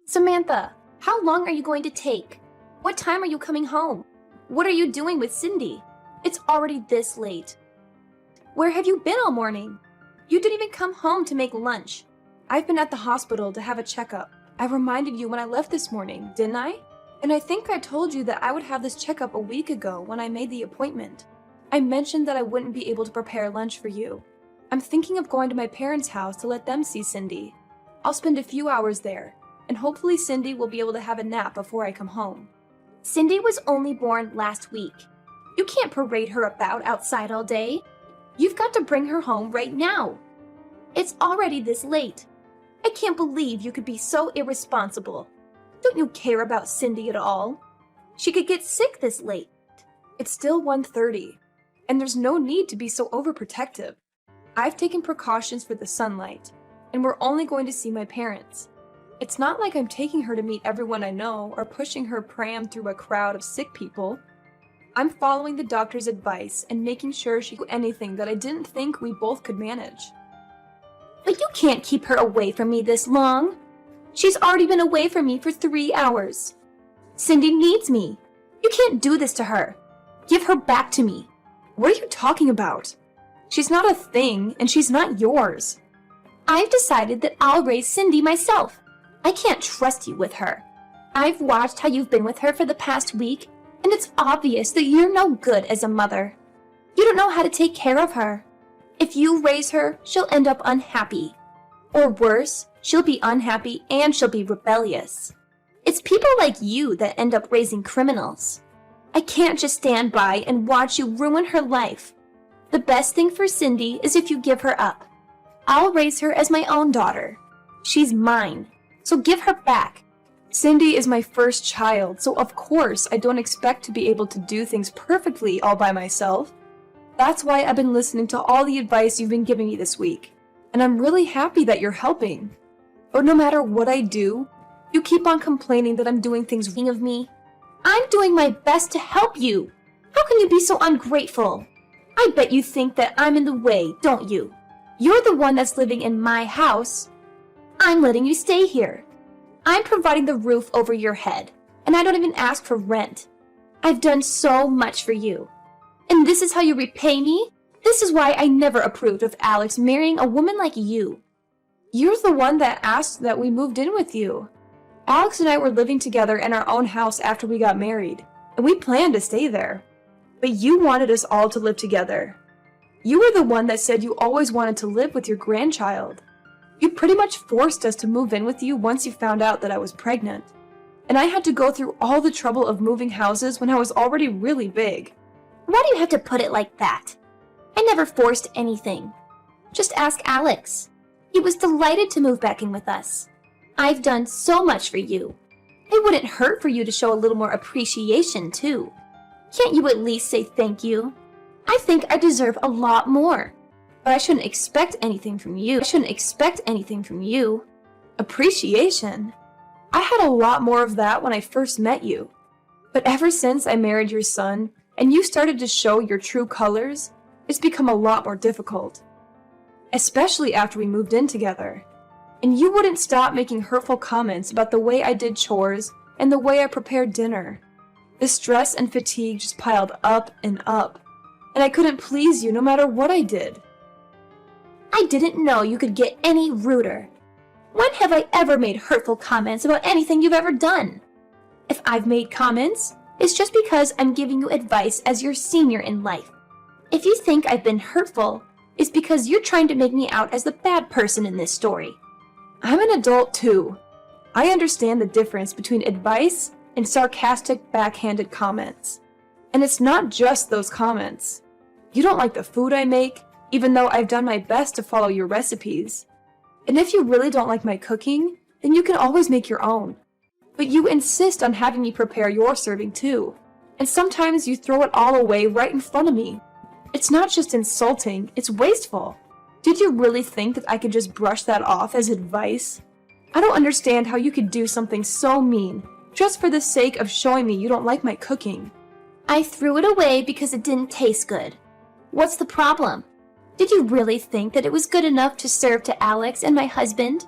Samantha, how long are you going to take? What time are you coming home? What are you doing with Cindy? It's already this late. Where have you been all morning? You didn't even come home to make lunch. I've been at the hospital to have a checkup. I reminded you when I left this morning, didn't I? And I think I told you that I would have this checkup a week ago when I made the appointment. I mentioned that I wouldn't be able to prepare lunch for you. I'm thinking of going to my parents' house to let them see Cindy. I'll spend a few hours there, and hopefully Cindy will be able to have a nap before I come home. Cindy was only born last week. You can't parade her about outside all day. You've got to bring her home right now. It's already this late. I can't believe you could be so irresponsible. Don't you care about Cindy at all? She could get sick this late. It's still 1:30, and there's no need to be so overprotective. I've taken precautions for the sunlight, and we're only going to see my parents. It's not like I'm taking her to meet everyone I know or pushing her pram through a crowd of sick people. I'm following the doctor's advice and making sure she can do anything that I didn't think we both could manage. But you can't keep her away from me this long. She's already been away from me for 3 hours. Cindy needs me. You can't do this to her. Give her back to me. What are you talking about? She's not a thing, and she's not yours. I've decided that I'll raise Cindy myself. I can't trust you with her. I've watched how you've been with her for the past week, and it's obvious that you're no good as a mother. You don't know how to take care of her. If you raise her, she'll end up unhappy. Or worse, she'll be unhappy and she'll be rebellious. It's people like you that end up raising criminals. I can't just stand by and watch you ruin her life. The best thing for Cindy is if you give her up. I'll raise her as my own daughter. She's mine, so give her back. Cindy is my first child, so of course I don't expect to be able to do things perfectly all by myself. That's why I've been listening to all the advice you've been giving me this week, and I'm really happy that you're helping. But no matter what I do, you keep on complaining that I'm doing things wrong of me. I'm doing my best to help you. How can you be so ungrateful? I bet you think that I'm in the way, don't you? You're the one that's living in my house. I'm letting you stay here. I'm providing the roof over your head, and I don't even ask for rent. I've done so much for you. And this is how you repay me? This is why I never approved of Alex marrying a woman like you. You're the one that asked that we moved in with you. Alex and I were living together in our own house after we got married, and we planned to stay there. But you wanted us all to live together. You were the one that said you always wanted to live with your grandchild. You pretty much forced us to move in with you once you found out that I was pregnant. And I had to go through all the trouble of moving houses when I was already really big. Why do you have to put it like that? I never forced anything. Just ask Alex. He was delighted to move back in with us. I've done so much for you. It wouldn't hurt for you to show a little more appreciation, too. Can't you at least say thank you? I think I deserve a lot more. But I shouldn't expect anything from you. Appreciation? I had a lot more of that when I first met you. But ever since I married your son, and you started to show your true colors, it's become a lot more difficult. Especially after we moved in together. And you wouldn't stop making hurtful comments about the way I did chores and the way I prepared dinner. The stress and fatigue just piled up, and I couldn't please you no matter what I did. I didn't know you could get any ruder. When have I ever made hurtful comments about anything you've ever done? If I've made comments, it's just because I'm giving you advice as your senior in life. If you think I've been hurtful, it's because you're trying to make me out as the bad person in this story. I'm an adult too. I understand the difference between advice and sarcastic, backhanded comments. And it's not just those comments. You don't like the food I make, even though I've done my best to follow your recipes. And if you really don't like my cooking, then you can always make your own. But you insist on having me prepare your serving too. And sometimes you throw it all away right in front of me. It's not just insulting, it's wasteful. Did you really think that I could just brush that off as advice? I don't understand how you could do something so mean, just for the sake of showing me you don't like my cooking. I threw it away because it didn't taste good. What's the problem? Did you really think that it was good enough to serve to Alex and my husband?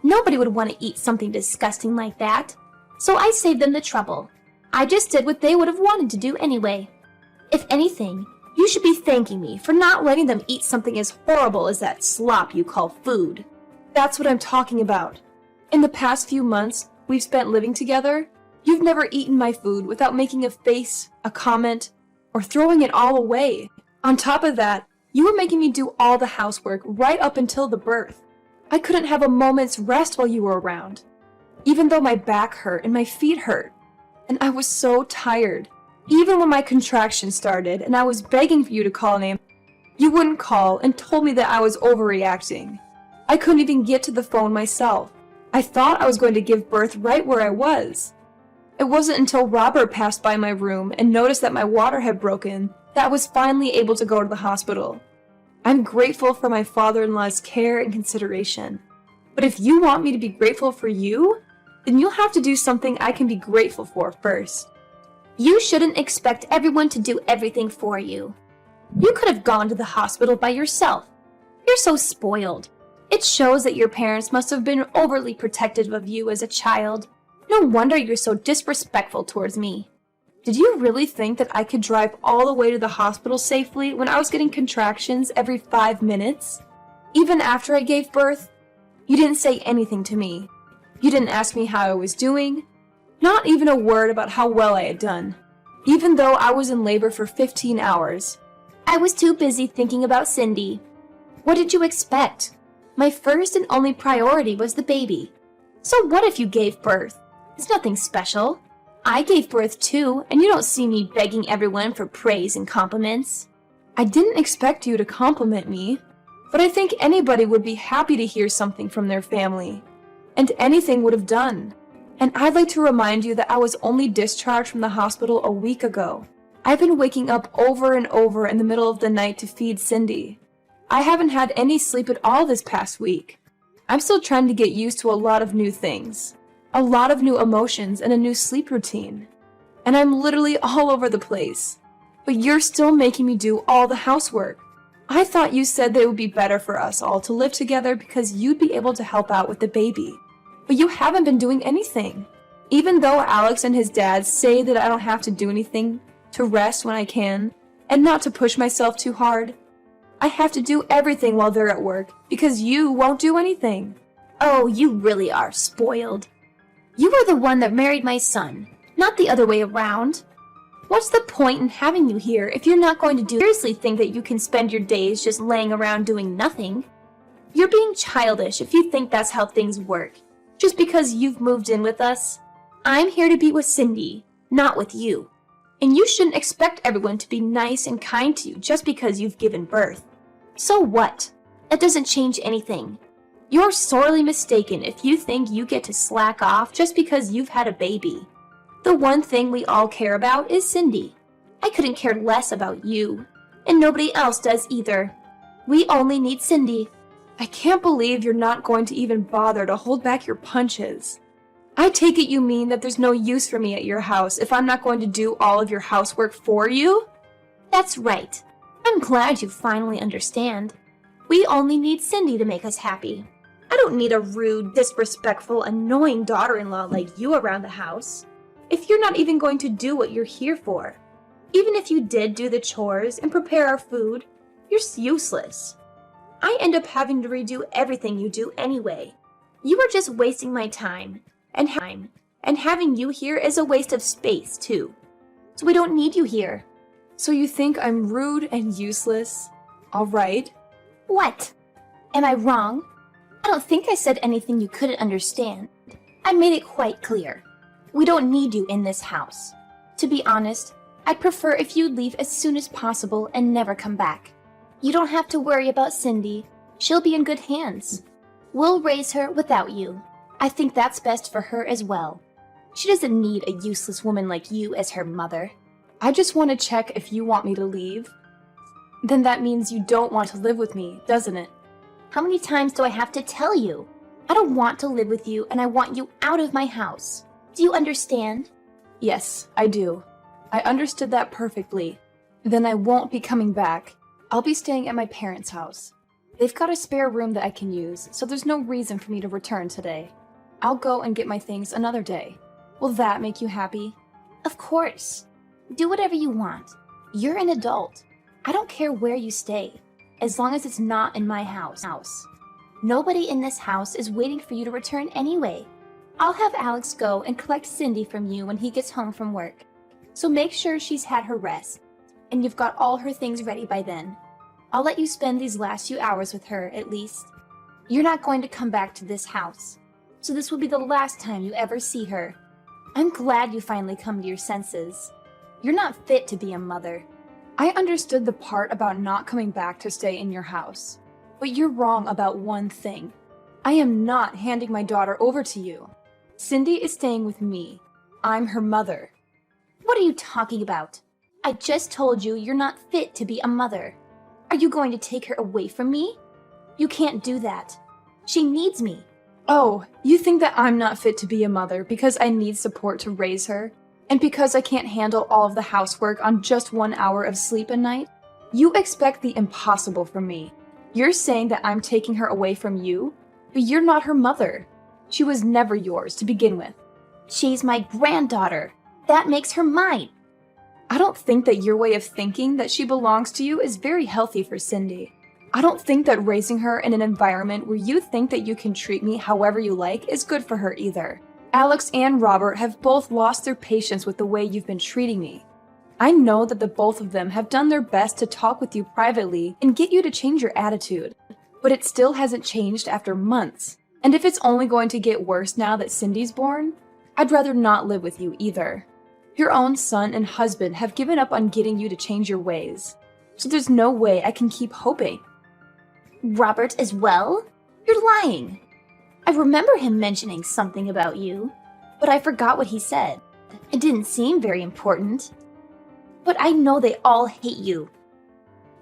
Nobody would want to eat something disgusting like that. So I saved them the trouble. I just did what they would have wanted to do anyway. If anything, you should be thanking me for not letting them eat something as horrible as that slop you call food. That's what I'm talking about. In the past few months we've spent living together, you've never eaten my food without making a face, a comment, or throwing it all away. On top of that, you were making me do all the housework right up until the birth. I couldn't have a moment's rest while you were around, even though my back hurt and my feet hurt. And I was so tired. Even when my contractions started and I was begging for you to call an ambulance, you wouldn't call and told me that I was overreacting. I couldn't even get to the phone myself. I thought I was going to give birth right where I was. It wasn't until Robert passed by my room and noticed that my water had broken that I was finally able to go to the hospital. I'm grateful for my father-in-law's care and consideration. But if you want me to be grateful for you, then you'll have to do something I can be grateful for first. You shouldn't expect everyone to do everything for you. You could have gone to the hospital by yourself. You're so spoiled. It shows that your parents must have been overly protective of you as a child. No wonder you're so disrespectful towards me. Did you really think that I could drive all the way to the hospital safely when I was getting contractions every 5 minutes? Even after I gave birth? You didn't say anything to me. You didn't ask me how I was doing. Not even a word about how well I had done. Even though I was in labor for 15 hours. I was too busy thinking about Cindy. What did you expect? My first and only priority was the baby. So what if you gave birth? It's nothing special. I gave birth too, and you don't see me begging everyone for praise and compliments. I didn't expect you to compliment me, but I think anybody would be happy to hear something from their family. And anything would have done. And I'd like to remind you that I was only discharged from the hospital a week ago. I've been waking up over and over in the middle of the night to feed Cindy. I haven't had any sleep at all this past week. I'm still trying to get used to a lot of new things. A lot of new emotions and a new sleep routine. And I'm literally all over the place. But you're still making me do all the housework. I thought you said that it would be better for us all to live together because you'd be able to help out with the baby. But you haven't been doing anything. Even though Alex and his dad say that I don't have to do anything, to rest when I can, and not to push myself too hard, I have to do everything while they're at work because you won't do anything. Oh, you really are spoiled. You were the one that married my son, not the other way around. What's the point in having you here if you're not going to seriously think that you can spend your days just laying around doing nothing? You're being childish if you think that's how things work, just because you've moved in with us. I'm here to be with Cindy, not with you. And you shouldn't expect everyone to be nice and kind to you just because you've given birth. So what? That doesn't change anything. You're sorely mistaken if you think you get to slack off just because you've had a baby. The one thing we all care about is Cindy. I couldn't care less about you, and nobody else does either. We only need Cindy. I can't believe you're not going to even bother to hold back your punches. I take it you mean that there's no use for me at your house if I'm not going to do all of your housework for you? That's right. I'm glad you finally understand. We only need Cindy to make us happy. I don't need a rude, disrespectful, annoying daughter-in-law like you around the house. If you're not even going to do what you're here for. Even if you did do the chores and prepare our food, you're useless. I end up having to redo everything you do anyway. You are just wasting my time. And having you here is a waste of space, too. So we don't need you here. So you think I'm rude and useless? All right. What? Am I wrong? I don't think I said anything you couldn't understand. I made it quite clear. We don't need you in this house. To be honest, I'd prefer if you'd leave as soon as possible and never come back. You don't have to worry about Cindy. She'll be in good hands. We'll raise her without you. I think that's best for her as well. She doesn't need a useless woman like you as her mother. I just want to check if you want me to leave. Then that means you don't want to live with me, doesn't it? How many times do I have to tell you? I don't want to live with you and I want you out of my house. Do you understand? Yes, I do. I understood that perfectly. Then I won't be coming back. I'll be staying at my parents' house. They've got a spare room that I can use, so there's no reason for me to return today. I'll go and get my things another day. Will that make you happy? Of course. Do whatever you want. You're an adult. I don't care where you stay, as long as it's not in my house. Nobody in this house is waiting for you to return anyway. I'll have Alex go and collect Cindy from you when he gets home from work. So make sure she's had her rest, and you've got all her things ready by then. I'll let you spend these last few hours with her, at least. You're not going to come back to this house, so this will be the last time you ever see her. I'm glad you finally come to your senses. You're not fit to be a mother. I understood the part about not coming back to stay in your house. But you're wrong about one thing. I am not handing my daughter over to you. Cindy is staying with me. I'm her mother. What are you talking about? I just told you you're not fit to be a mother. Are you going to take her away from me? You can't do that. She needs me. Oh, you think that I'm not fit to be a mother because I need support to raise her? And because I can't handle all of the housework on just 1 hour of sleep a night? You expect the impossible from me. You're saying that I'm taking her away from you? But you're not her mother. She was never yours to begin with. She's my granddaughter. That makes her mine. I don't think that your way of thinking that she belongs to you is very healthy for Cindy. I don't think that raising her in an environment where you think that you can treat me however you like is good for her either. Alex and Robert have both lost their patience with the way you've been treating me. I know that the both of them have done their best to talk with you privately and get you to change your attitude, but it still hasn't changed after months. And if it's only going to get worse now that Cindy's born, I'd rather not live with you either. Your own son and husband have given up on getting you to change your ways, so there's no way I can keep hoping. Robert as well? You're lying. I remember him mentioning something about you, but I forgot what he said. It didn't seem very important. But I know they all hate you.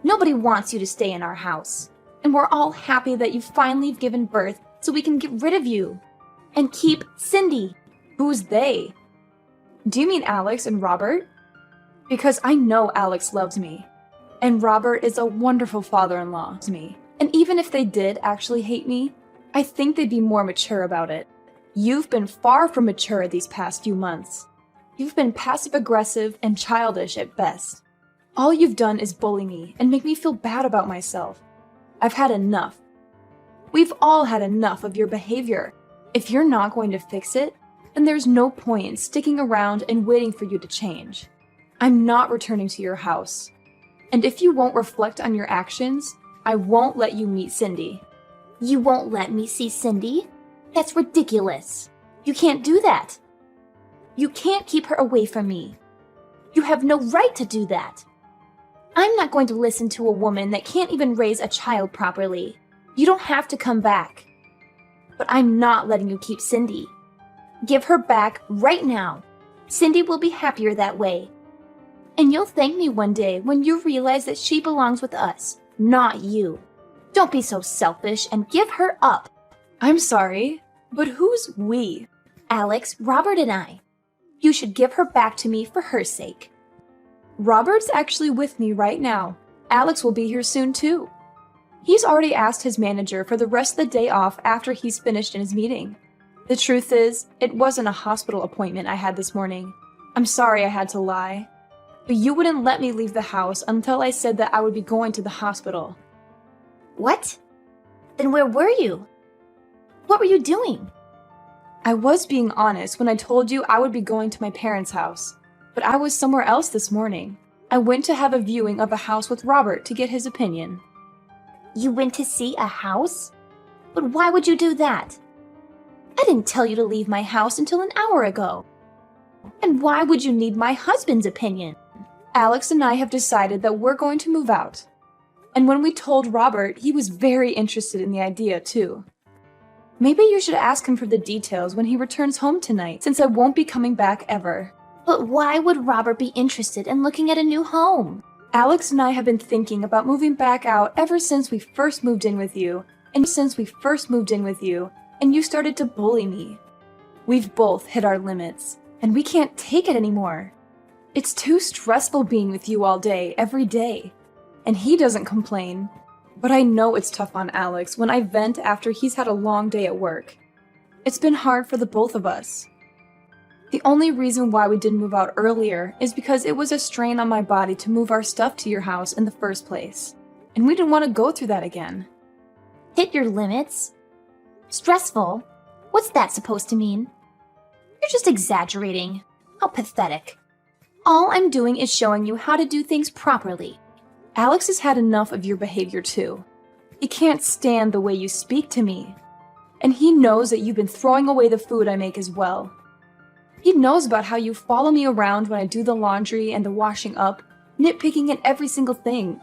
Nobody wants you to stay in our house, and we're all happy that you finally have given birth so we can get rid of you and keep Cindy. Who's they? Do you mean Alex and Robert? Because I know Alex loves me, and Robert is a wonderful father-in-law to me. And even if they did actually hate me, I think they'd be more mature about it. You've been far from mature these past few months. You've been passive-aggressive and childish at best. All you've done is bully me and make me feel bad about myself. I've had enough. We've all had enough of your behavior. If you're not going to fix it, then there's no point in sticking around and waiting for you to change. I'm not returning to your house. And if you won't reflect on your actions, I won't let you meet Cindy. You won't let me see Cindy? That's ridiculous. You can't do that. You can't keep her away from me. You have no right to do that. I'm not going to listen to a woman that can't even raise a child properly. You don't have to come back. But I'm not letting you keep Cindy. Give her back right now. Cindy will be happier that way. And you'll thank me one day when you realize that she belongs with us, not you. Don't be so selfish and give her up. I'm sorry, but who's we? Alex, Robert, and I. You should give her back to me for her sake. Robert's actually with me right now. Alex will be here soon too. He's already asked his manager for the rest of the day off after he's finished in his meeting. The truth is, it wasn't a hospital appointment I had this morning. I'm sorry I had to lie. But you wouldn't let me leave the house until I said that I would be going to the hospital. What? Then where were you? What were you doing? I was being honest when I told you I would be going to my parents' house, but I was somewhere else this morning. I went to have a viewing of a house with Robert to get his opinion. You went to see a house? But why would you do that? I didn't tell you to leave my house until an hour ago. And why would you need my husband's opinion? Alex and I have decided that we're going to move out. And when we told Robert, he was very interested in the idea too. Maybe you should ask him for the details when he returns home tonight, since I won't be coming back ever. But why would Robert be interested in looking at a new home? Alex and I have been thinking about moving back out ever since we first moved in with you, and you started to bully me. We've both hit our limits, and we can't take it anymore. It's too stressful being with you all day, every day. And he doesn't complain, But I know it's tough on Alex when I vent after he's had a long day at work. It's been hard for the both of us. The only reason why we didn't move out earlier is because it was a strain on my body to move our stuff to your house in the first place. And we didn't want to go through that again. Hit your limits? Stressful? What's that supposed to mean? You're just exaggerating. How pathetic. All I'm doing is showing you how to do things properly. Alex has had enough of your behavior too. He can't stand the way you speak to me. And he knows that you've been throwing away the food I make as well. He knows about how you follow me around when I do the laundry and the washing up, nitpicking at every single thing.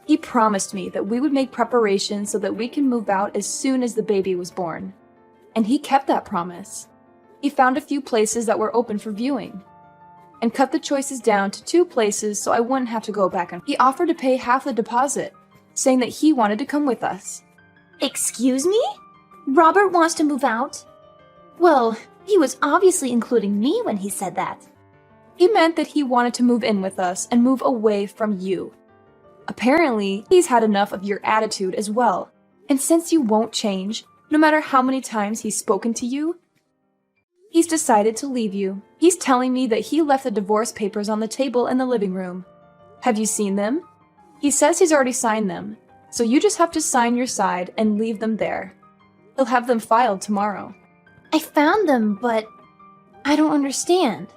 He promised me that we would make preparations so that we can move out as soon as the baby was born. And he kept that promise. He found a few places that were open for viewing, and cut the choices down to 2 places so I wouldn't have to go back. He offered to pay half the deposit, saying that he wanted to come with us. Excuse me? Robert wants to move out? Well, he was obviously including me when he said that. He meant that he wanted to move in with us and move away from you. Apparently, he's had enough of your attitude as well, and since you won't change, no matter how many times he's spoken to you, he's decided to leave you. He's telling me that he left the divorce papers on the table in the living room. Have you seen them? He says he's already signed them, so you just have to sign your side and leave them there. He'll have them filed tomorrow. I found them, but I don't understand.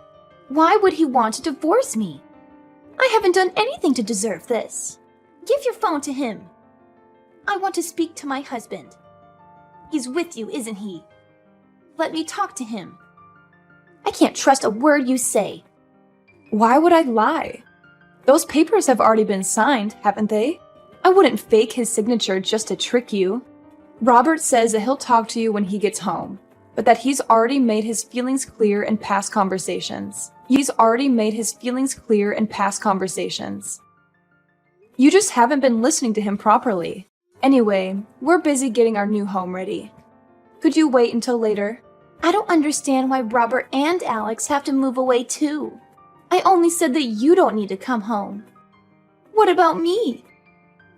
Why would he want to divorce me? I haven't done anything to deserve this. Give your phone to him. I want to speak to my husband. He's with you, isn't he? Let me talk to him. I can't trust a word you say. Why would I lie? Those papers have already been signed, haven't they? I wouldn't fake his signature just to trick you. Robert says that he'll talk to you when he gets home, but that he's already made his feelings clear in past conversations. You just haven't been listening to him properly. Anyway, we're busy getting our new home ready. Could you wait until later? I don't understand why Robert and Alex have to move away too. I only said that you don't need to come home. What about me?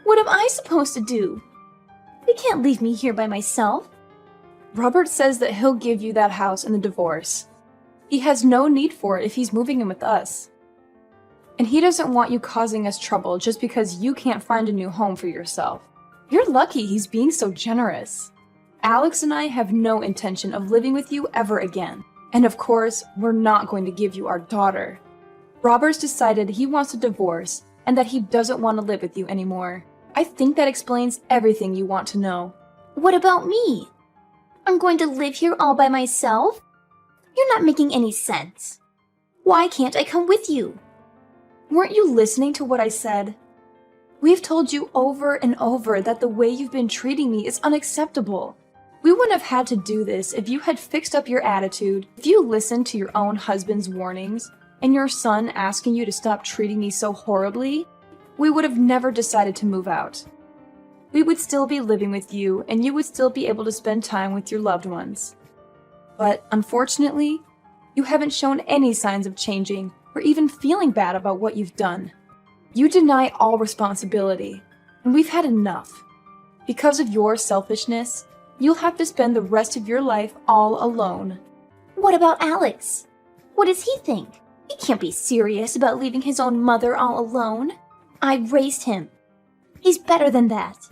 What am I supposed to do? You can't leave me here by myself. Robert says that he'll give you that house in the divorce. He has no need for it if he's moving in with us. And he doesn't want you causing us trouble just because you can't find a new home for yourself. You're lucky he's being so generous. Alex and I have no intention of living with you ever again. And of course, we're not going to give you our daughter. Robert's decided he wants a divorce and that he doesn't want to live with you anymore. I think that explains everything you want to know. What about me? I'm going to live here all by myself? You're not making any sense. Why can't I come with you? Weren't you listening to what I said? We've told you over and over that the way you've been treating me is unacceptable. We wouldn't have had to do this if you had fixed up your attitude, if you listened to your own husband's warnings, and your son asking you to stop treating me so horribly. We would have never decided to move out. We would still be living with you, and you would still be able to spend time with your loved ones. But unfortunately, you haven't shown any signs of changing or even feeling bad about what you've done. You deny all responsibility, and we've had enough. Because of your selfishness, you'll have to spend the rest of your life all alone. What about Alex? What does he think? He can't be serious about leaving his own mother all alone. I raised him. He's better than that.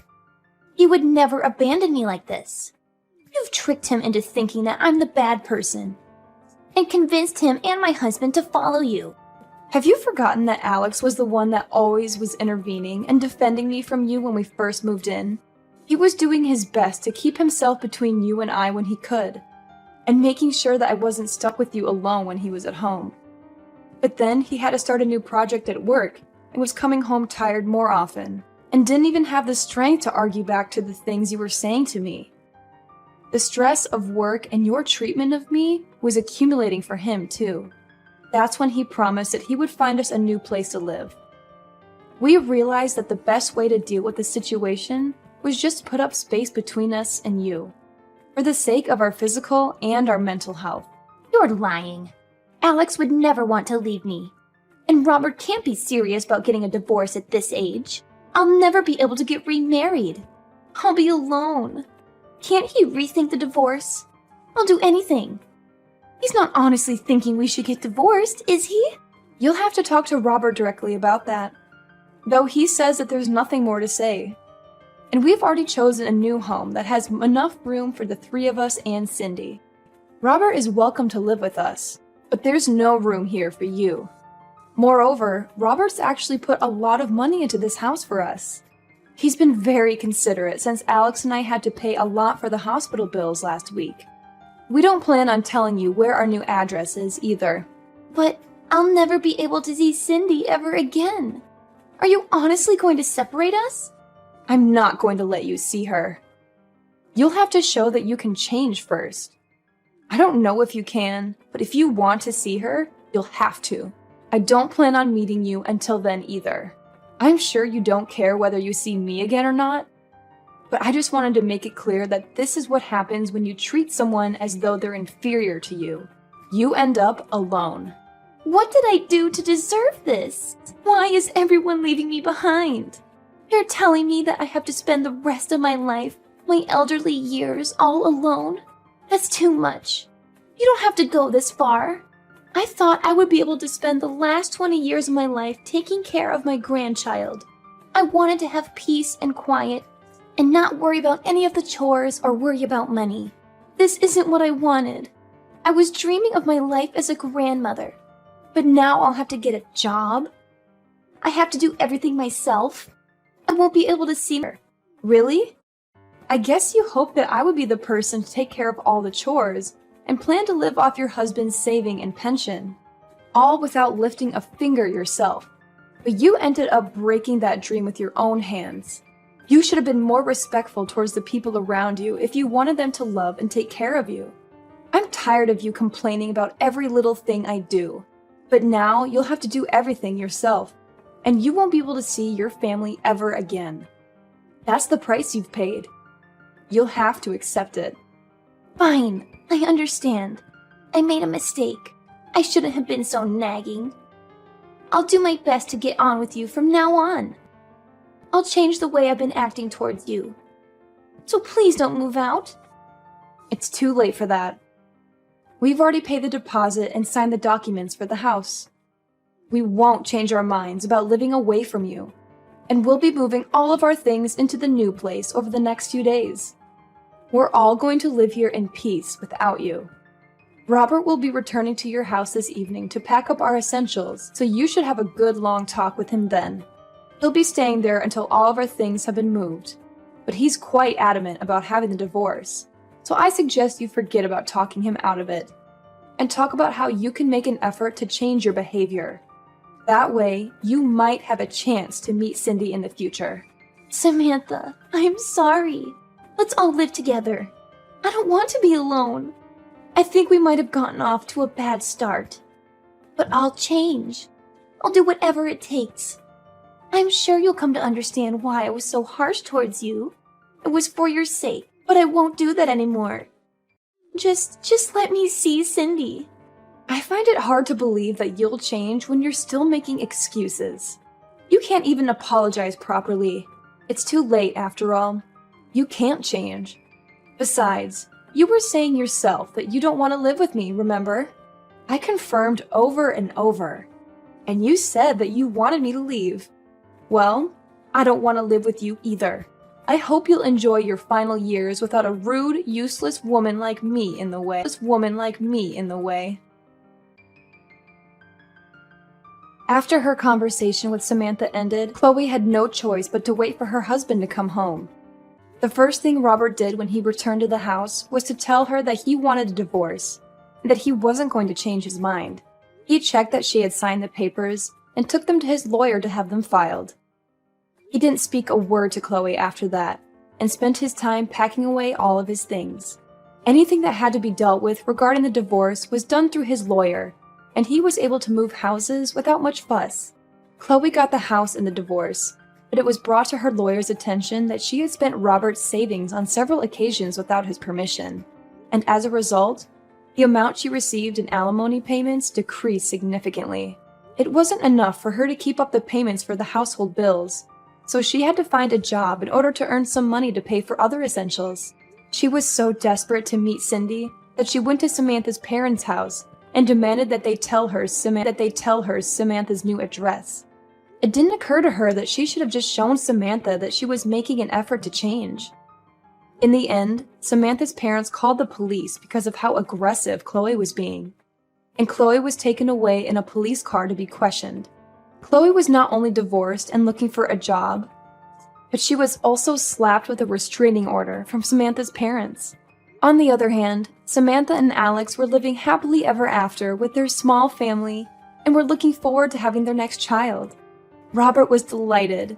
He would never abandon me like this. You've tricked him into thinking that I'm the bad person, and convinced him and my husband to follow you. Have you forgotten that Alex was the one that always was intervening and defending me from you when we first moved in? He was doing his best to keep himself between you and I when he could, and making sure that I wasn't stuck with you alone when he was at home. But then he had to start a new project at work and was coming home tired more often, and didn't even have the strength to argue back to the things you were saying to me. The stress of work and your treatment of me was accumulating for him too. That's when he promised that he would find us a new place to live. We realized that the best way to deal with the situation was just put up space between us and you, for the sake of our physical and our mental health. You're lying. Alex would never want to leave me. And Robert can't be serious about getting a divorce at this age. I'll never be able to get remarried. I'll be alone. Can't he rethink the divorce? I'll do anything. He's not honestly thinking we should get divorced, is he? You'll have to talk to Robert directly about that. Though he says that there's nothing more to say. And we've already chosen a new home that has enough room for the three of us and Cindy. Robert is welcome to live with us, but there's no room here for you. Moreover, Robert's actually put a lot of money into this house for us. He's been very considerate since Alex and I had to pay a lot for the hospital bills last week. We don't plan on telling you where our new address is either. But I'll never be able to see Cindy ever again. Are you honestly going to separate us? I'm not going to let you see her. You'll have to show that you can change first. I don't know if you can, but if you want to see her, you'll have to. I don't plan on meeting you until then either. I'm sure you don't care whether you see me again or not, but I just wanted to make it clear that this is what happens when you treat someone as though they're inferior to you. You end up alone. What did I do to deserve this? Why is everyone leaving me behind? You're telling me that I have to spend the rest of my life, my elderly years, all alone? That's too much. You don't have to go this far. I thought I would be able to spend the last 20 years of my life taking care of my grandchild. I wanted to have peace and quiet and not worry about any of the chores or worry about money. This isn't what I wanted. I was dreaming of my life as a grandmother, but now I'll have to get a job. I have to do everything myself. I won't be able to see her. Really? I guess you hoped that I would be the person to take care of all the chores and plan to live off your husband's saving and pension, all without lifting a finger yourself. But you ended up breaking that dream with your own hands. You should have been more respectful towards the people around you if you wanted them to love and take care of you. I'm tired of you complaining about every little thing I do, but now you'll have to do everything yourself, and you won't be able to see your family ever again. That's the price you've paid. You'll have to accept it. Fine, I understand. I made a mistake. I shouldn't have been so nagging. I'll do my best to get on with you from now on. I'll change the way I've been acting towards you. So please don't move out. It's too late for that. We've already paid the deposit and signed the documents for the house. We won't change our minds about living away from you, and we'll be moving all of our things into the new place over the next few days. We're all going to live here in peace without you. Robert will be returning to your house this evening to pack up our essentials, so you should have a good long talk with him then. He'll be staying there until all of our things have been moved, but he's quite adamant about having the divorce, so I suggest you forget about talking him out of it, and talk about how you can make an effort to change your behavior. That way, you might have a chance to meet Cindy in the future. Samantha, I'm sorry. Let's all live together. I don't want to be alone. I think we might have gotten off to a bad start. But I'll change. I'll do whatever it takes. I'm sure you'll come to understand why I was so harsh towards you. It was for your sake, but I won't do that anymore. Just let me see Cindy. I find it hard to believe that you'll change when you're still making excuses. You can't even apologize properly. It's too late after all. You can't change. Besides, you were saying yourself that you don't want to live with me, remember? I confirmed over and over. And you said that you wanted me to leave. Well, I don't want to live with you either. I hope you'll enjoy your final years without a rude, useless woman like me in the way. After her conversation with Samantha ended, Chloe had no choice but to wait for her husband to come home. The first thing Robert did when he returned to the house was to tell her that he wanted a divorce, and that he wasn't going to change his mind. He checked that she had signed the papers and took them to his lawyer to have them filed. He didn't speak a word to Chloe after that, and spent his time packing away all of his things. Anything that had to be dealt with regarding the divorce was done through his lawyer, and he was able to move houses without much fuss. Chloe got the house in the divorce, but it was brought to her lawyer's attention that she had spent Robert's savings on several occasions without his permission, and as a result, the amount she received in alimony payments decreased significantly. It wasn't enough for her to keep up the payments for the household bills, so she had to find a job in order to earn some money to pay for other essentials. She was so desperate to meet Cindy that she went to Samantha's parents' house and demanded that they tell her Samantha's new address. It didn't occur to her that she should have just shown Samantha that she was making an effort to change. In the end, Samantha's parents called the police because of how aggressive Chloe was being, and Chloe was taken away in a police car to be questioned. Chloe was not only divorced and looking for a job, but she was also slapped with a restraining order from Samantha's parents. On the other hand, Samantha and Alex were living happily ever after with their small family and were looking forward to having their next child. Robert was delighted,